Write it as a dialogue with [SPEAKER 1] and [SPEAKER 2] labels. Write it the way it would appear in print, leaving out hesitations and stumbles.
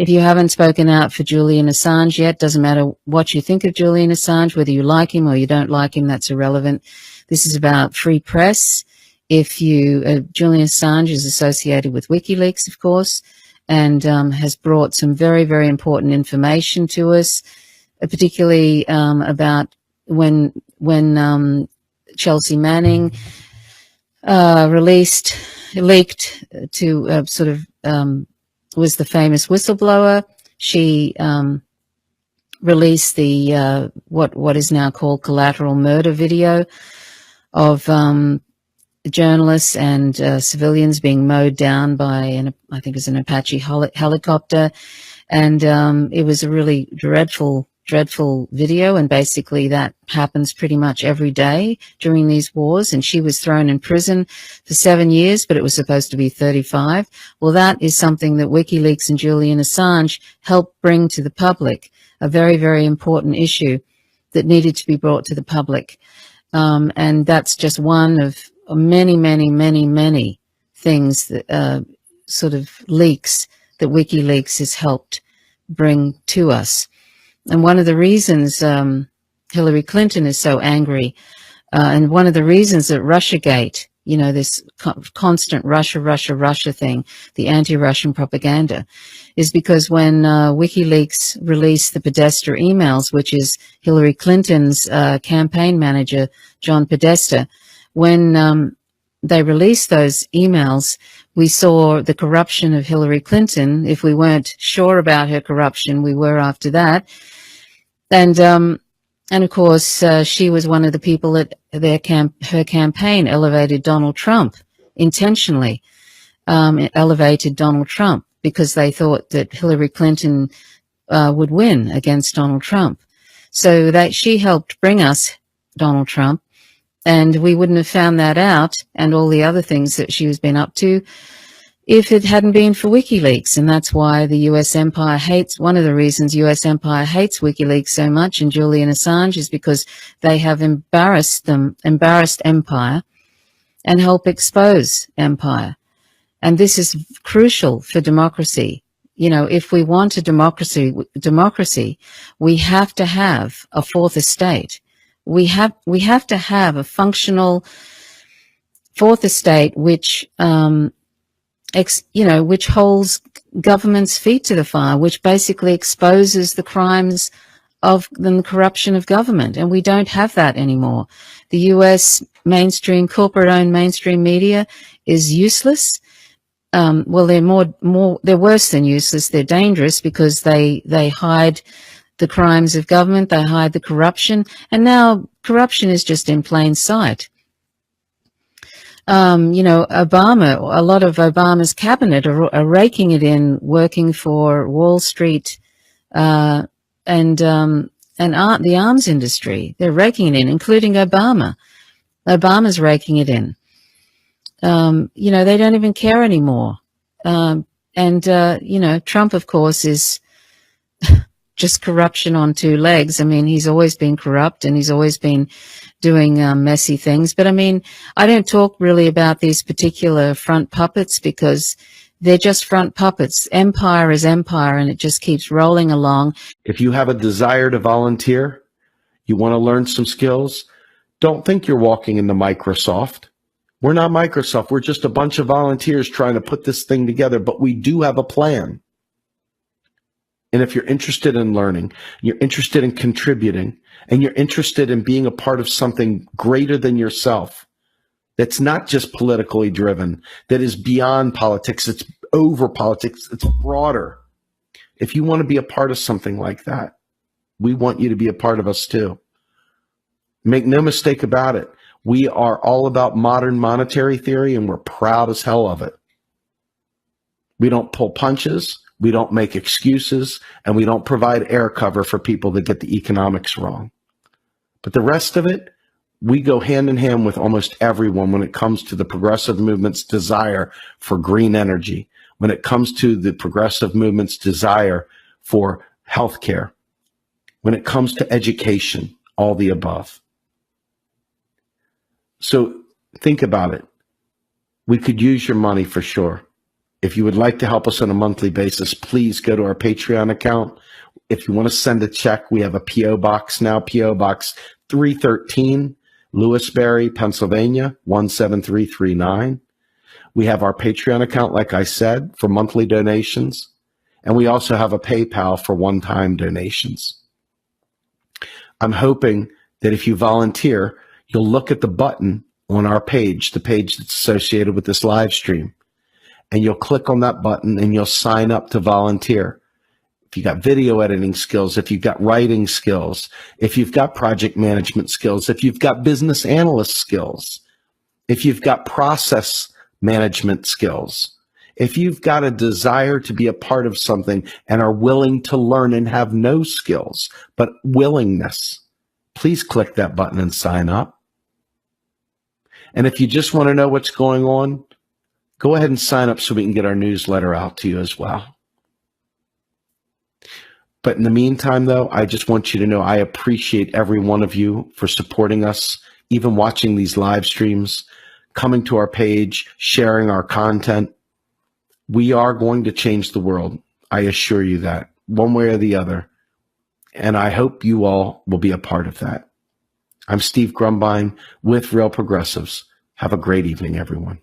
[SPEAKER 1] If you haven't spoken out for Julian Assange yet, doesn't matter what you think of Julian Assange, whether you like him or you don't like him, that's irrelevant. This is about free press. If you, Julian Assange is associated with Wikileaks, of course, and has brought some very, very important information to us, particularly about when Chelsea Manning leaked to was the famous whistleblower. She released the what is now called collateral murder video of journalists and civilians being mowed down by I think it was an Apache helicopter, and it was a really dreadful video, and basically that happens pretty much every day during these wars. And she was thrown in prison for 7 years, but it was supposed to be 35. Well, that is something that WikiLeaks and Julian Assange helped bring to the public, a very, very important issue that needed to be brought to the public. And that's just one of many, many, many, many things that sort of leaks that WikiLeaks has helped bring to us. And one of the reasons Hillary Clinton is so angry, and one of the reasons that Russiagate, this constant Russia thing, the anti-Russian propaganda, is because when WikiLeaks released the Podesta emails, which is Hillary Clinton's campaign manager, John Podesta, when they released those emails, we saw the corruption of Hillary Clinton. If we weren't sure about her corruption, we were after that. And of course, she was one of the people that her campaign elevated Donald Trump, intentionally elevated Donald Trump, because they thought that Hillary Clinton would win against Donald Trump. So that she helped bring us Donald Trump, and we wouldn't have found that out and all the other things that she has been up to if it hadn't been for WikiLeaks. And that's why the U.S. empire one of the reasons U.S. empire hates WikiLeaks so much and Julian Assange is because they have embarrassed empire and help expose empire. And this is crucial for democracy. If we want a democracy, we have to have a fourth estate. We have to have a functional fourth estate which which holds government's feet to the fire, which basically exposes the crimes and the corruption of government. And we don't have that anymore. The U.S. corporate-owned mainstream media is useless. Well, they're worse than useless. They're dangerous because they hide the crimes of government. They hide the corruption. And now corruption is just in plain sight. Obama, a lot of Obama's cabinet are raking it in, working for Wall Street and the arms industry. They're raking it in, including Obama. Obama's raking it in. They don't even care anymore. Trump, of course, is just corruption on two legs. I mean, he's always been corrupt and he's always been doing messy things. But I mean, I don't talk really about these particular front puppets because they're just front puppets. Empire is empire and it just keeps rolling along.
[SPEAKER 2] If you have a desire to volunteer, you want to learn some skills, don't think you're walking into Microsoft. We're not Microsoft. We're just a bunch of volunteers trying to put this thing together, but we do have a plan. And if you're interested in learning, you're interested in contributing, and you're interested in being a part of something greater than yourself, that's not just politically driven, that is beyond politics, it's over politics, it's broader. If you want to be a part of something like that, we want you to be a part of us too. Make no mistake about it. We are all about modern monetary theory, and we're proud as hell of it. We don't pull punches. We don't make excuses, and we don't provide air cover for people that get the economics wrong. But the rest of it, we go hand in hand with almost everyone when it comes to the progressive movement's desire for green energy, when it comes to the progressive movement's desire for healthcare, when it comes to education, all the above. So think about it. We could use your money for sure. If you would like to help us on a monthly basis, please go to our Patreon account. If you want to send a check, we have a P.O. Box now, P.O. Box 313, Lewisberry, Pennsylvania, 17339. We have our Patreon account, like I said, for monthly donations. And we also have a PayPal for one-time donations. I'm hoping that if you volunteer, you'll look at the button on our page, the page that's associated with this live stream, and you'll click on that button and you'll sign up to volunteer. If you got video editing skills, if you've got writing skills, if you've got project management skills, if you've got business analyst skills, if you've got process management skills, if you've got a desire to be a part of something and are willing to learn and have no skills, but willingness, please click that button and sign up. And if you just want to know what's going on, go ahead and sign up so we can get our newsletter out to you as well. But in the meantime, though, I just want you to know I appreciate every one of you for supporting us, even watching these live streams, coming to our page, sharing our content. We are going to change the world. I assure you that, one way or the other. And I hope you all will be a part of that. I'm Steve Grumbine with Real Progressives. Have a great evening, everyone.